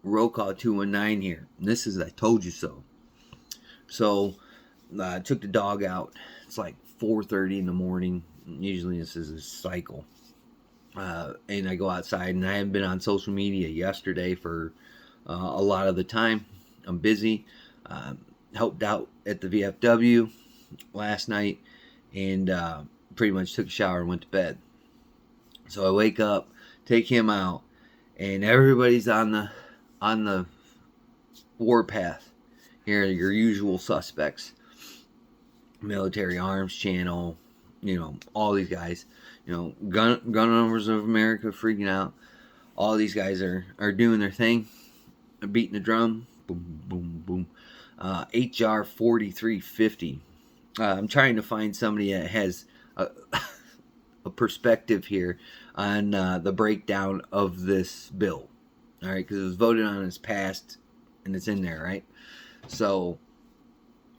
Roll call 219 here. And this is I told you so. So I took the dog out. It's like 4:30 in the morning. Usually this is a cycle. And I go outside, and I haven't been on social media yesterday for a lot of the time. I'm busy. Helped out at the VFW last night, and pretty much took a shower and went to bed. So I wake up, take him out, and everybody's on the warpath. Here are your usual suspects: Military Arms Channel, all these guys, gun owners of America freaking out. All these guys are doing their thing. They're beating the drum. Boom, boom, boom. HR 4350. I'm trying to find somebody that has a perspective here on the breakdown of this bill. All right, because it was voted on as passed, and it's in there, right? So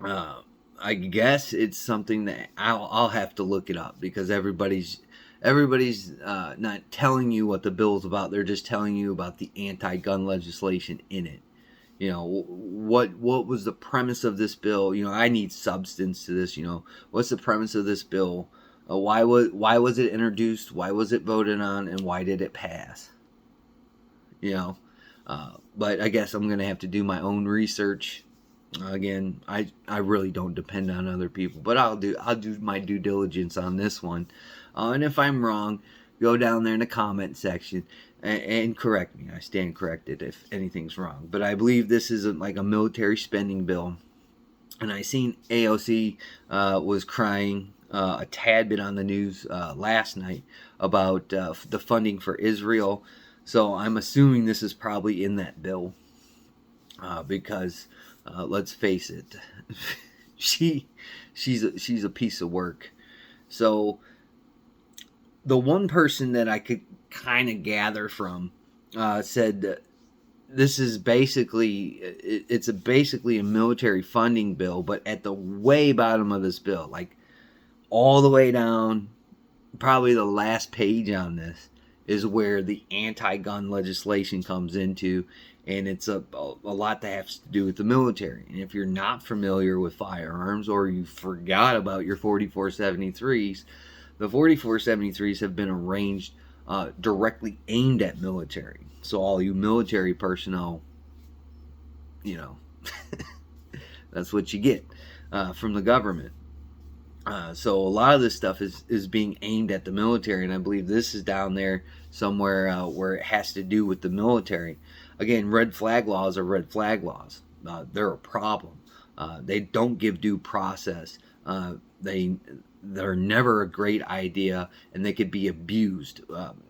I guess it's something that I'll have to look it up, because everybody's not telling you what the bill's about. They're just telling you about the anti-gun legislation in it. What was the premise of this bill? I need substance to this. What's the premise of this bill? Why was it introduced? Why was it voted on? And why did it pass? But I guess I'm gonna have to do my own research. Again, I really don't depend on other people, but I'll do my due diligence on this one. And if I'm wrong, go down there in the comment section and correct me. I stand corrected if anything's wrong. But I believe this is like a military spending bill. And I seen AOC was crying a tad bit on the news last night about the funding for Israel. So I'm assuming this is probably in that bill, because let's face it, she's a piece of work. So the one person that I could kind of gather from said that this is it's basically a military funding bill, but at the way bottom of this bill, like all the way down, probably the last page on this is where the anti-gun legislation comes into, and it's a lot that has to do with the military. And if you're not familiar with firearms, or you forgot about your 4473s, the 4473s have been arranged directly aimed at military. So all you military personnel, that's what you get from the government. So a lot of this stuff is being aimed at the military, and I believe this is down there somewhere where it has to do with the military. Again, red flag laws are red flag laws. They're a problem. They don't give due process. They're never a great idea, and they could be abused.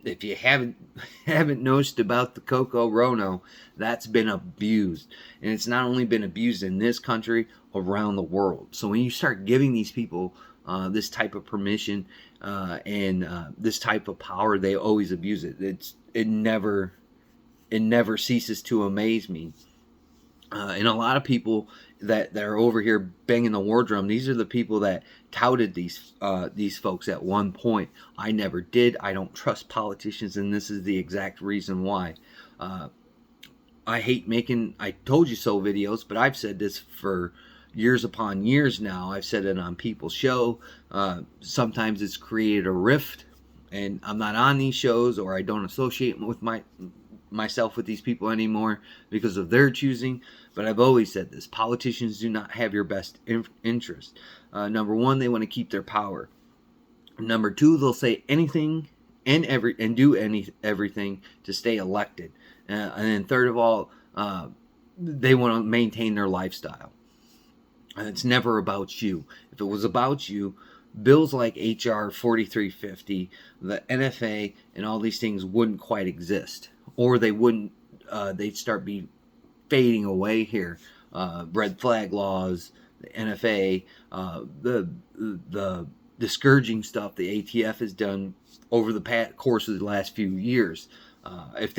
If you haven't noticed about the Coco Rono, that's been abused, and it's not only been abused in this country, around the world. So when you start giving these people this type of permission and this type of power, they always abuse it. It never ceases to amaze me. And a lot of people that are over here banging the war drum, these are the people that touted these folks at one point. I never did. I don't trust politicians, and this is the exact reason why. I hate making I told you so videos, but I've said this for years upon years now. I've said it on people's show. Sometimes it's created a rift, and I'm not on these shows, or I don't associate with myself with these people anymore because of their choosing. But I've always said this: politicians do not have your best interest. Number one, they want to keep their power. Number two, they'll say anything and do everything to stay elected. And then third of all, they want to maintain their lifestyle. And it's never about you. If it was about you, bills like HR 4350, the NFA, and all these things wouldn't quite exist. Or they wouldn't, they'd start fading away here. Red flag laws, the NFA, the discouraging stuff the ATF has done over the course of the last few years. If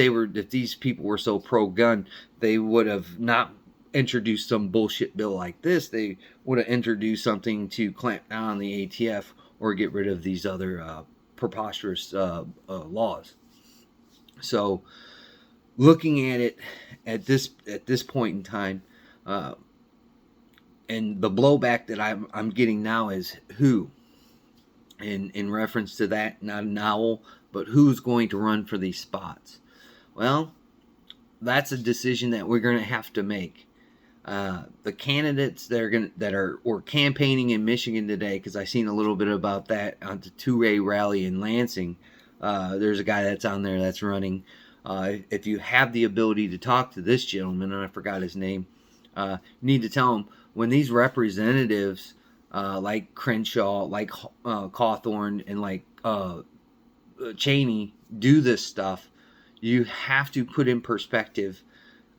these people were so pro-gun, they would have not introduced some bullshit bill like this. They would have introduced something to clamp down on the ATF or get rid of these other preposterous laws. So looking at it at this point in time, uh, and the blowback that I'm getting now is who, in reference to that, not an owl, but who's going to run for these spots. Well, that's a decision that we're going to have to make. The candidates that are or campaigning in Michigan today, because I seen a little bit about that on the 2A rally in Lansing. There's a guy that's on there that's running. If you have the ability to talk to this gentleman, and I forgot his name, you need to tell him when these representatives like Crenshaw, like Cawthorn, and like Cheney do this stuff, you have to put in perspective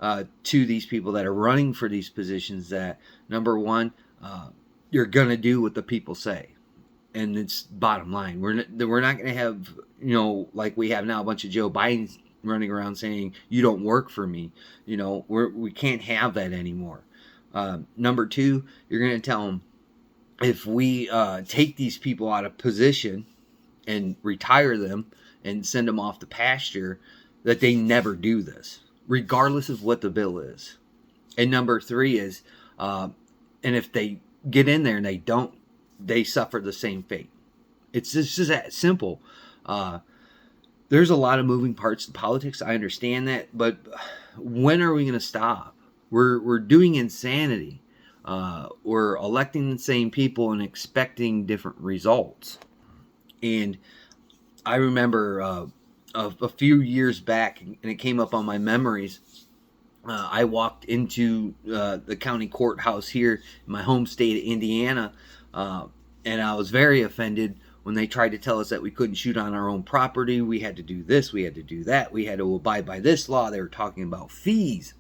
to these people that are running for these positions that, number one, you're going to do what the people say. And it's bottom line. We're not going to have, like we have now, a bunch of Joe Bidens running around saying, you don't work for me. We can't have that anymore. Number two, you're going to tell them, if we take these people out of position and retire them and send them off to pasture, that they never do this, regardless of what the bill is. And number three is, and if they get in there and they don't, they suffer the same fate. It's just that simple. There's a lot of moving parts in politics. I understand that, but when are we going to stop? We're doing insanity. We're electing the same people and expecting different results. And I remember a few years back, and it came up on my memories. I walked into the county courthouse here in my home state of Indiana, and I was very offended when they tried to tell us that we couldn't shoot on our own property. We had to do this, we had to do that, we had to abide by this law. They were talking about fees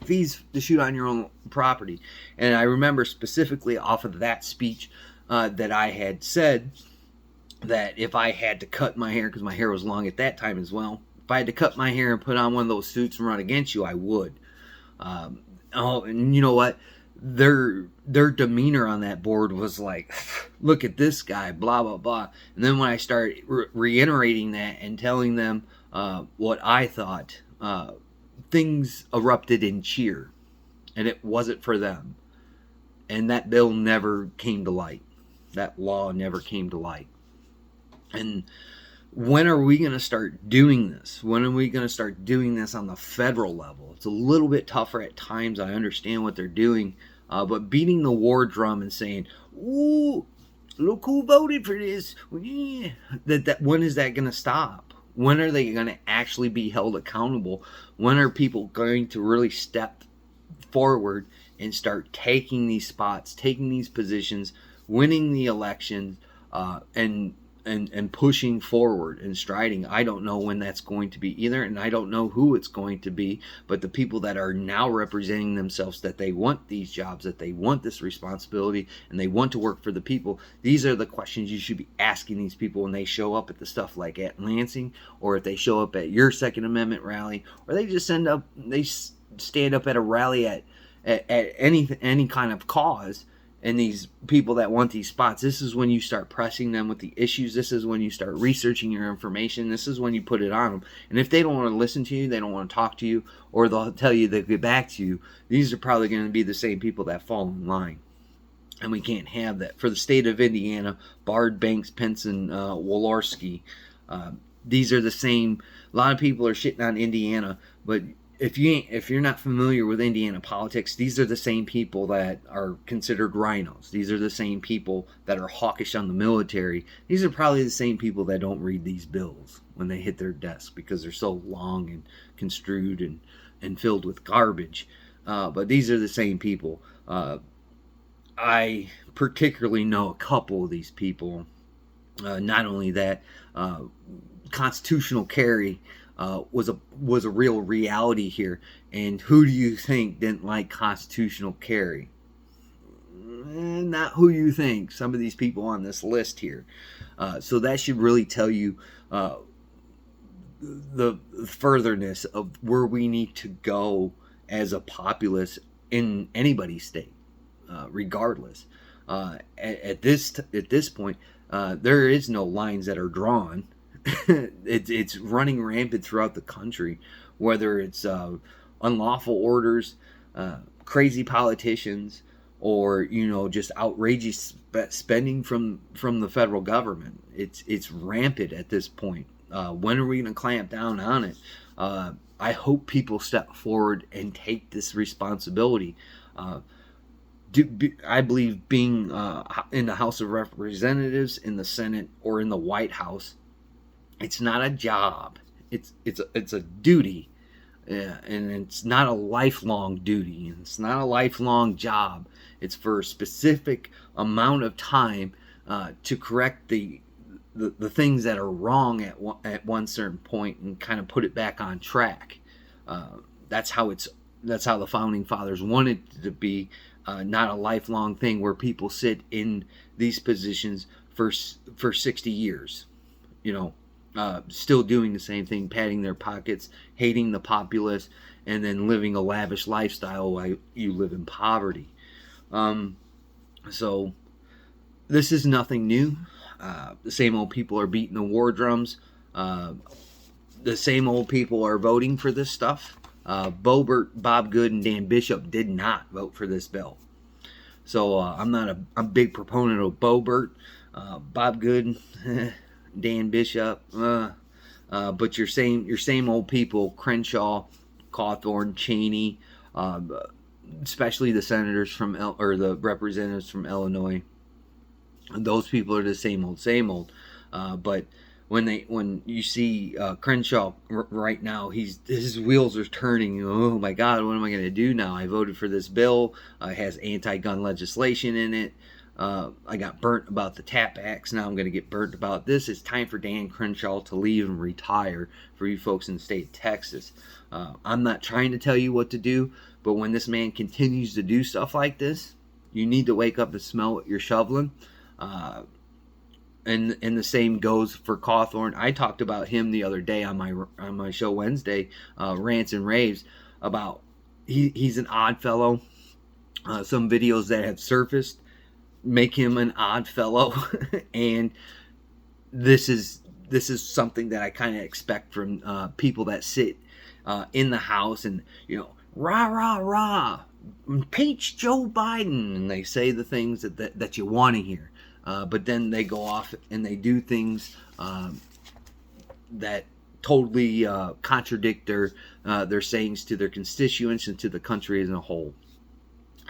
to shoot on your own property. And I remember specifically off of that speech that I had said that if I had to cut my hair, because my hair was long at that time as well, if I had to cut my hair and put on one of those suits and run against you, I would. And you know what? Their demeanor on that board was like, look at this guy, blah, blah, blah. And then when I started reiterating that and telling them what I thought, things erupted in cheer. And it wasn't for them. And that bill never came to light. That law never came to light. And when are we going to start doing this? When are we going to start doing this on the federal level? It's a little bit tougher at times. I understand what they're doing. But beating the war drum and saying, ooh, look who voted for this. That when is that going to stop? When are they going to actually be held accountable? When are people going to really step forward and start taking these spots, taking these positions, winning the election, and pushing forward and striding? I don't know when that's going to be either, and I don't know who it's going to be, but the people that are now representing themselves, that they want these jobs, that they want this responsibility, and they want to work for the people, these are the questions you should be asking these people when they show up at the stuff like at Lansing, or if they show up at your Second Amendment rally, or they just stand up at a rally at any kind of cause. And these people that want these spots, this is when you start pressing them with the issues. This is when you start researching your information. This is when you put it on them. And if they don't want to listen to you, they don't want to talk to you, or they'll tell you they'll get back to you, these are probably going to be the same people that fall in line. And we can't have that. For the state of Indiana, Bard, Banks, Pence, and Walorski, these are the same. A lot of people are shitting on Indiana, but if you're not familiar with Indiana politics, these are the same people that are considered rhinos. These are the same people that are hawkish on the military. These are probably the same people that don't read these bills when they hit their desk because they're so long and construed and filled with garbage. But these are the same people. I particularly know a couple of these people. Not only that, constitutional carry was a real reality here. And who do you think didn't like constitutional carry? Not who you think. Some of these people on this list here. So that should really tell you the furtherness of where we need to go as a populace in anybody's state, regardless. At this point, there is no lines that are drawn. It's running rampant throughout the country whether it's unlawful orders, crazy politicians, or just outrageous spending from the federal government. It's rampant at this point. When are we going to clamp down on it? I hope people step forward and take this responsibility. I believe being in the House of Representatives, in the Senate, or in the White House, it's not a job. It's a duty, and it's not a lifelong duty. It's not a lifelong job. It's for a specific amount of time to correct the things that are wrong at one certain point and kind of put it back on track. That's how the founding fathers wanted it to be. Not a lifelong thing where people sit in these positions for 60 years, still doing the same thing, padding their pockets, hating the populace, and then living a lavish lifestyle while you live in poverty. So this is nothing new. The same old people are beating the war drums. The same old people are voting for this stuff. Boebert, Bob Good, and Dan Bishop did not vote for this bill. So I'm not a big proponent of Boebert, Bob Good, Dan Bishop, but your same old people: Crenshaw, Cawthorn, Cheney, especially the senators or the representatives from Illinois. Those people are the same old. But when you see Crenshaw right now, his wheels are turning. Oh my God, what am I going to do now? I voted for this bill. It has anti-gun legislation in it. I got burnt about the TAP Acts. Now I'm going to get burnt about this. It's time for Dan Crenshaw to leave and retire, for you folks in the state of Texas. I'm not trying to tell you what to do, but when this man continues to do stuff like this, you need to wake up and smell what you're shoveling. And the same goes for Cawthorn. I talked about him the other day on my show Wednesday, Rants and Raves, about he's an odd fellow. Some videos that have surfaced make him an odd fellow, and this is something that I kind of expect from people that sit in the House and rah rah rah, impeach Joe Biden, and they say the things that you want to hear. But then they go off and they do things that totally contradict their sayings to their constituents and to the country as a whole.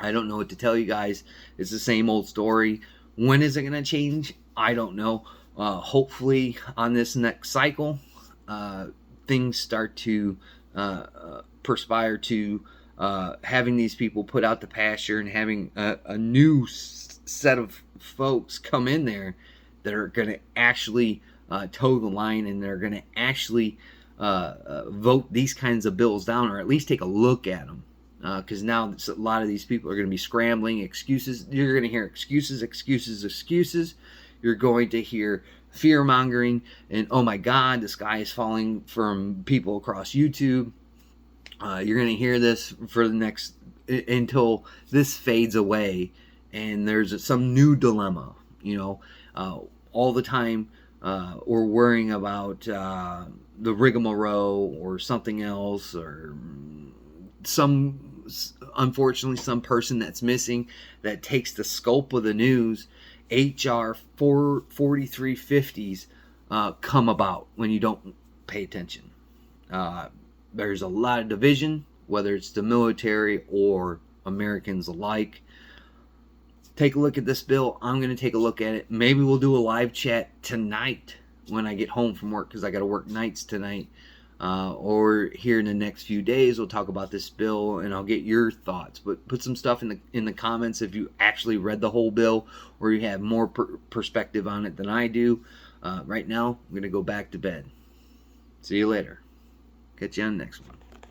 I don't know what to tell you guys. It's the same old story. When is it going to change? I don't know. Hopefully on this next cycle, things start to perspire to having these people put out the pasture and having a new set of folks come in there that are going to actually toe the line, and they're going to actually vote these kinds of bills down, or at least take a look at them. Because now a lot of these people are going to be scrambling excuses. You're going to hear excuses. You're going to hear fear-mongering and, oh my God, the sky is falling from people across YouTube. You're going to hear this for the next, until this fades away and there's some new dilemma. All the time we're worrying about the rigmarole or something else, or unfortunately some person that's missing that takes the scope of the news. HR 4350s come about when you don't pay attention. There's a lot of division, whether it's the military or Americans alike. Take a look at this bill. I'm going to take a look at it. Maybe we'll do a live chat tonight when I get home from work, because I got to work nights tonight. Or here in the next few days, we'll talk about this bill and I'll get your thoughts. But put some stuff in the comments if you actually read the whole bill, or you have more perspective on it than I do. Right now, I'm going to go back to bed. See you later. Catch you on the next one.